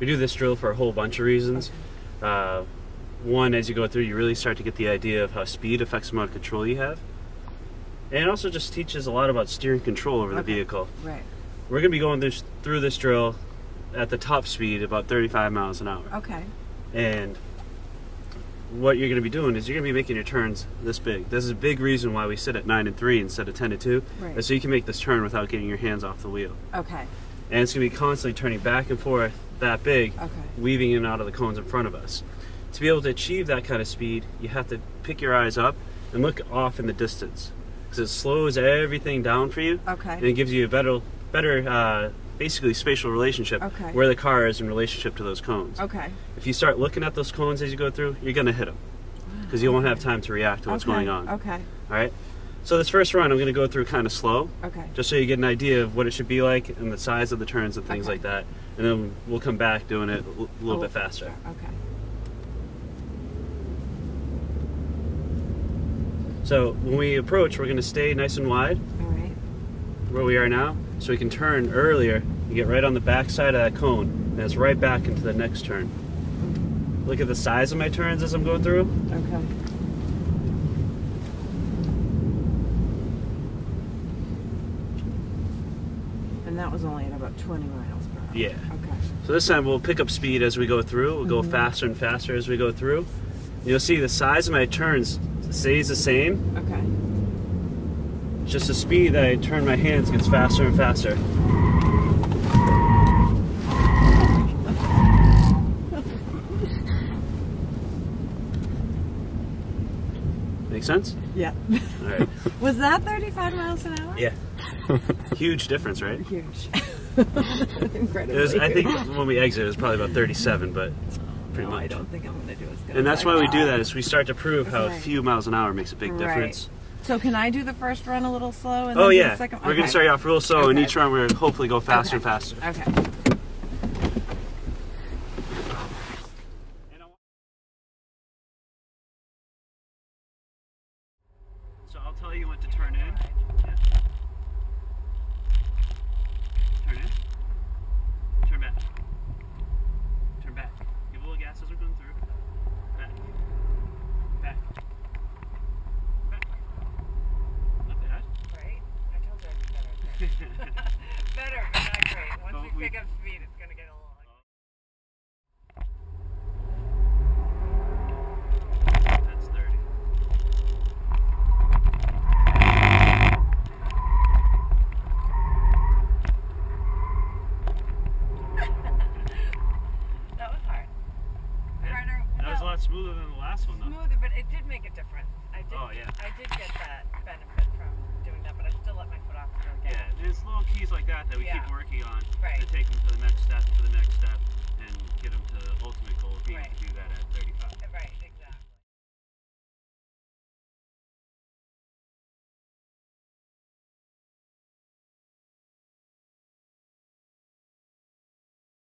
We do this drill for a whole bunch of reasons. One, as you go through, you really start to get the idea of how speed affects the amount of control you have. And it also just teaches a lot about steering control over the vehicle. Right. We're going to be going through this drill at the top speed, about 35 miles an hour. Okay. And what you're going to be doing is you're going to be making your turns this big. This is a big reason why we sit at 9 and 3 instead of 10 and 2. Right. Is so you can make this turn without getting your hands off the wheel. Okay. And it's going to be constantly turning back and forth that big, okay. weaving in and out of the cones in front of us. To be able to achieve that kind of speed, you have to pick your eyes up and look off in the distance. Because it slows everything down for you. Okay. And it gives you a better basically spatial relationship where the car is in relationship to those cones. Okay. If you start looking at those cones as you go through, you're going to hit them. Because you won't have time to react to what's going on. Okay. All right? So this first run, I'm going to go through kind of slow. Okay. Just so you get an idea of what it should be like and the size of the turns and things like that. And then we'll come back doing it a little bit faster. Okay. So when we approach, we're going to stay nice and wide. All right. Where we are now, so we can turn earlier and get right on the back side of that cone, and it's right back into the next turn. Look at the size of my turns as I'm going through. Okay. And that was only at about 20 miles per hour. Yeah. Okay. So this time we'll pick up speed as we go through. We'll go faster and faster as we go through. You'll see the size of my turns stays the same. Okay. Just the speed that I turn my hands gets faster and faster. Make sense? Yeah. All right. Was that 35 miles an hour? Yeah. Huge difference, right? Huge. Incredibly. It was, I think when we exited, it was probably about 37, but pretty much. I don't think I'm going to do as good. And that's why we do that, is we start to prove how a few miles an hour makes a big difference. So can I do the first run a little slow and then do the second? We're going to start you off real slow, and each run we're going to hopefully go faster and faster. Okay. So I'll tell you when to turn in. Yeah. Turn in. Turn back. Turn back. Give a little gas as we're going through. Back. Back. Back. Not bad. Right? I told you I'd be better. Better, but not great. Once we pick up speed, it's going to get a little... That's 30. That was hard. Yeah. That was a lot smoother than the last one, though. Smoother, but it did make a difference. I did get that benefit from doing that, but I still let my foot off the gas. Yeah, there's little keys like that that we keep working on to take them to the next step, and get them to the ultimate goal of being able to do that at 35. Right, exactly.